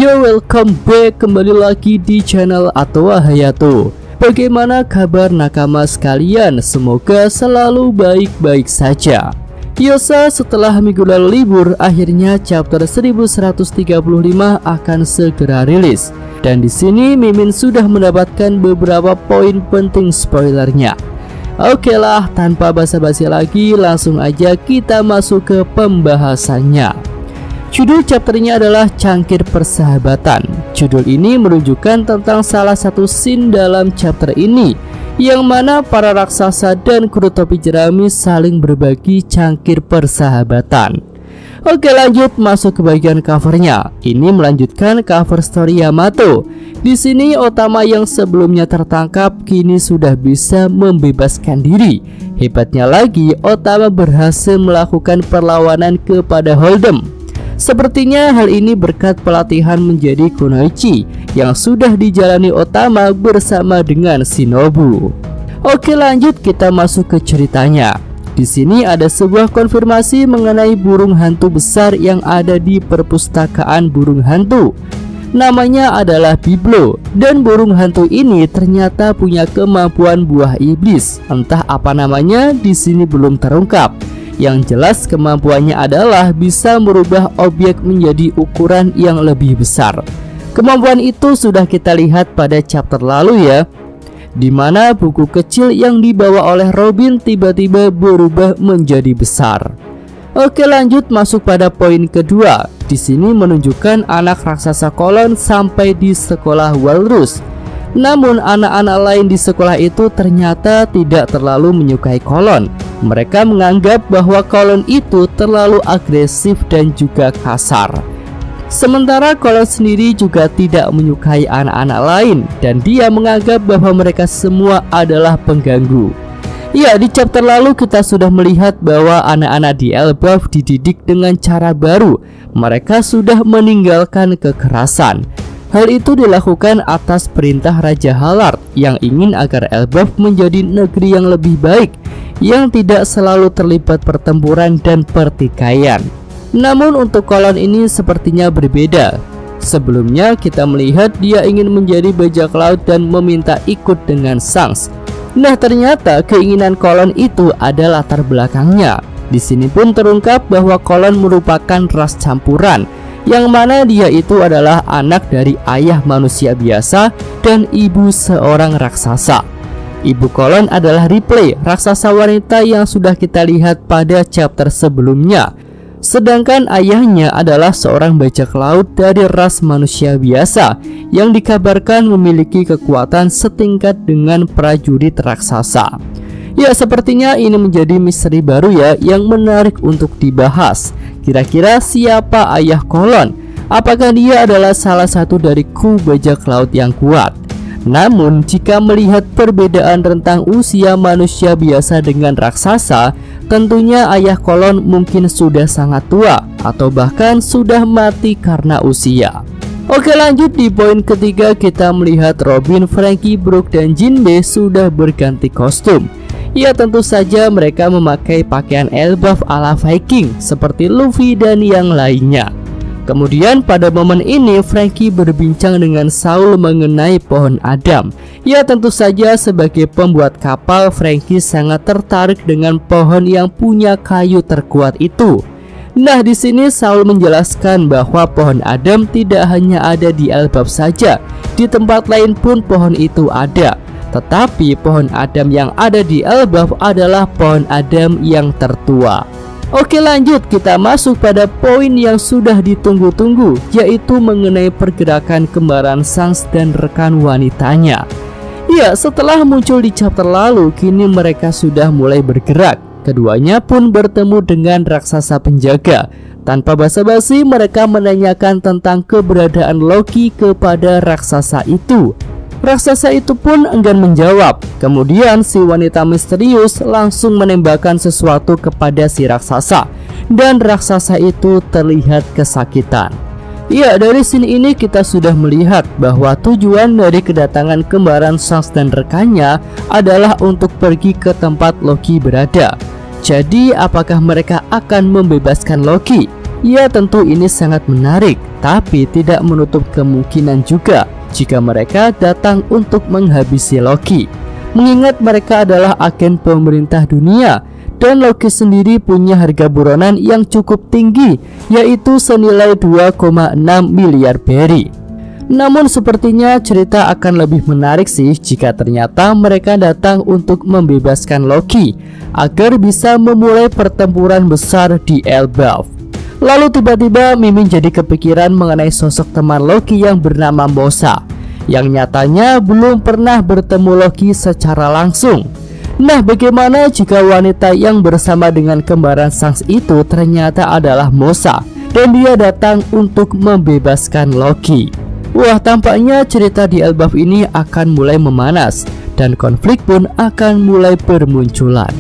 Yo, welcome back, kembali lagi di channel Atowa Hayato. Bagaimana kabar nakama sekalian? Semoga selalu baik-baik saja. Yosa, setelah minggu lalu libur, akhirnya chapter 1135 akan segera rilis. Dan di sini Mimin sudah mendapatkan beberapa poin penting spoilernya. Oke lah, tanpa basa-basi lagi, langsung aja kita masuk ke pembahasannya. Judul chapternya adalah Cangkir Persahabatan. Judul ini menunjukkan tentang salah satu scene dalam chapter ini, yang mana para raksasa dan kru topi jerami saling berbagi cangkir persahabatan. Oke, lanjut masuk ke bagian covernya. Ini melanjutkan cover story Yamato. Di sini Otama yang sebelumnya tertangkap kini sudah bisa membebaskan diri. Hebatnya lagi, Otama berhasil melakukan perlawanan kepada Holdem. Sepertinya hal ini berkat pelatihan menjadi kunoichi yang sudah dijalani Otama bersama dengan Shinobu. Oke, lanjut kita masuk ke ceritanya. Di sini ada sebuah konfirmasi mengenai burung hantu besar yang ada di perpustakaan burung hantu. Namanya adalah Biblo, dan burung hantu ini ternyata punya kemampuan buah iblis. Entah apa namanya, di sini belum terungkap. Yang jelas kemampuannya adalah bisa merubah objek menjadi ukuran yang lebih besar. Kemampuan itu sudah kita lihat pada chapter lalu ya, di mana buku kecil yang dibawa oleh Robin tiba-tiba berubah menjadi besar. Oke, lanjut masuk pada poin kedua. Di sini menunjukkan anak raksasa Kolon sampai di sekolah Walrus. Namun anak-anak lain di sekolah itu ternyata tidak terlalu menyukai Kolon. Mereka menganggap bahwa Kolon itu terlalu agresif dan juga kasar. Sementara Kolon sendiri juga tidak menyukai anak-anak lain, dan dia menganggap bahwa mereka semua adalah pengganggu. Ya, di chapter lalu kita sudah melihat bahwa anak-anak di Elbaf dididik dengan cara baru. Mereka sudah meninggalkan kekerasan. Hal itu dilakukan atas perintah Raja Halard yang ingin agar Elbaf menjadi negeri yang lebih baik, yang tidak selalu terlibat pertempuran dan pertikaian. Namun untuk Kolon ini sepertinya berbeda. Sebelumnya kita melihat dia ingin menjadi bajak laut dan meminta ikut dengan Shanks. Nah, ternyata keinginan Kolon itu ada latar belakangnya. Di sini pun terungkap bahwa Kolon merupakan ras campuran, yang mana dia itu adalah anak dari ayah manusia biasa dan ibu seorang raksasa. Ibu Kolon adalah Ripley, raksasa wanita yang sudah kita lihat pada chapter sebelumnya. Sedangkan ayahnya adalah seorang bajak laut dari ras manusia biasa yang dikabarkan memiliki kekuatan setingkat dengan prajurit raksasa. Ya, sepertinya ini menjadi misteri baru ya yang menarik untuk dibahas. Kira-kira siapa ayah Kolon? Apakah dia adalah salah satu dari kru bajak laut yang kuat? Namun jika melihat perbedaan rentang usia manusia biasa dengan raksasa, tentunya ayah Kolon mungkin sudah sangat tua atau bahkan sudah mati karena usia. Oke, lanjut di poin ketiga kita melihat Robin, Franky, Brook, dan Jinbe sudah berganti kostum. Ya, tentu saja mereka memakai pakaian Elbaf ala Viking seperti Luffy dan yang lainnya. Kemudian pada momen ini Franky berbincang dengan Saul mengenai pohon Adam. Ya, tentu saja sebagai pembuat kapal, Franky sangat tertarik dengan pohon yang punya kayu terkuat itu. Nah, di sini Saul menjelaskan bahwa pohon Adam tidak hanya ada di Elbaf saja, di tempat lain pun pohon itu ada. Tetapi pohon Adam yang ada di Elbaf adalah pohon Adam yang tertua. Oke, lanjut kita masuk pada poin yang sudah ditunggu-tunggu, yaitu mengenai pergerakan kembaran Shanks dan rekan wanitanya. Ya, setelah muncul di chapter lalu, kini mereka sudah mulai bergerak. Keduanya pun bertemu dengan raksasa penjaga. Tanpa basa-basi mereka menanyakan tentang keberadaan Loki kepada raksasa itu. Raksasa itu pun enggan menjawab. Kemudian si wanita misterius langsung menembakkan sesuatu kepada si raksasa, dan raksasa itu terlihat kesakitan. Ya, dari sini ini kita sudah melihat bahwa tujuan dari kedatangan kembaran Shanks dan rekannya adalah untuk pergi ke tempat Loki berada. Jadi apakah mereka akan membebaskan Loki? Ya tentu ini sangat menarik, tapi tidak menutup kemungkinan juga jika mereka datang untuk menghabisi Loki. Mengingat mereka adalah agen pemerintah dunia, dan Loki sendiri punya harga buronan yang cukup tinggi, yaitu senilai 2,6 miliar beri. Namun sepertinya cerita akan lebih menarik sih jika ternyata mereka datang untuk membebaskan Loki agar bisa memulai pertempuran besar di Elbaf. Lalu tiba-tiba Mimin jadi kepikiran mengenai sosok teman Loki yang bernama Mosa, yang nyatanya belum pernah bertemu Loki secara langsung. Nah, bagaimana jika wanita yang bersama dengan kembaran Sans itu ternyata adalah Mosa dan dia datang untuk membebaskan Loki? Wah, tampaknya cerita di Elbaf ini akan mulai memanas dan konflik pun akan mulai bermunculan.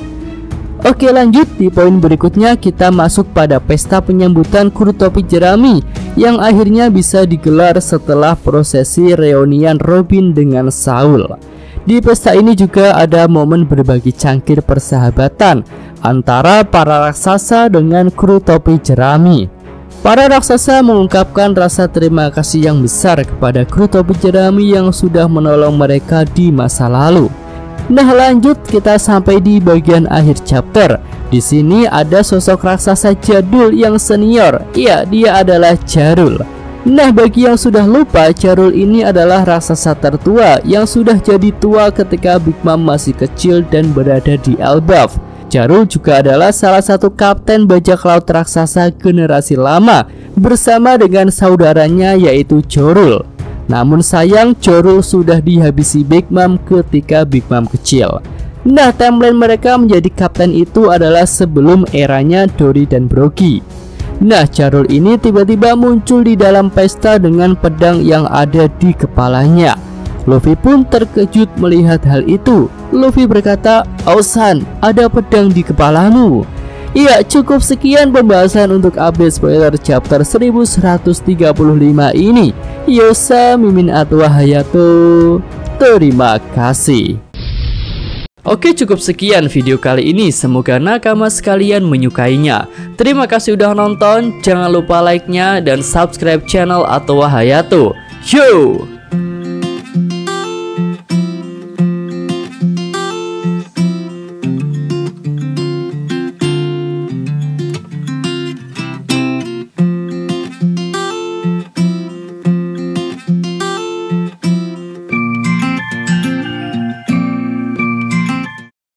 Oke, lanjut di poin berikutnya kita masuk pada pesta penyambutan kru topi jerami yang akhirnya bisa digelar setelah prosesi reunian Robin dengan Saul. Di pesta ini juga ada momen berbagi cangkir persahabatan antara para raksasa dengan kru topi jerami. Para raksasa mengungkapkan rasa terima kasih yang besar kepada kru topi jerami yang sudah menolong mereka di masa lalu. Nah, lanjut kita sampai di bagian akhir chapter. Di sini ada sosok raksasa jadul yang senior. Iya, dia adalah Jarul. Nah, bagi yang sudah lupa, Jarul ini adalah raksasa tertua yang sudah jadi tua ketika Big Mom masih kecil dan berada di Elbaf. Jarul juga adalah salah satu kapten bajak laut raksasa generasi lama bersama dengan saudaranya yaitu Jorul. Namun sayang, Jorul sudah dihabisi Big Mom ketika Big Mom kecil. Nah, timeline mereka menjadi kapten itu adalah sebelum eranya Dory dan Brogy. Nah, Jarul ini tiba-tiba muncul di dalam pesta dengan pedang yang ada di kepalanya. Luffy pun terkejut melihat hal itu. Luffy berkata, "Oh San, ada pedang di kepalamu." Iya, cukup sekian pembahasan untuk update spoiler chapter 1135 ini. Yosa, Mimin Atwa Hayato, terima kasih. Oke, cukup sekian video kali ini. Semoga nakama sekalian menyukainya. Terima kasih udah nonton. Jangan lupa like-nya dan subscribe channel Atwa Hayato. Yo!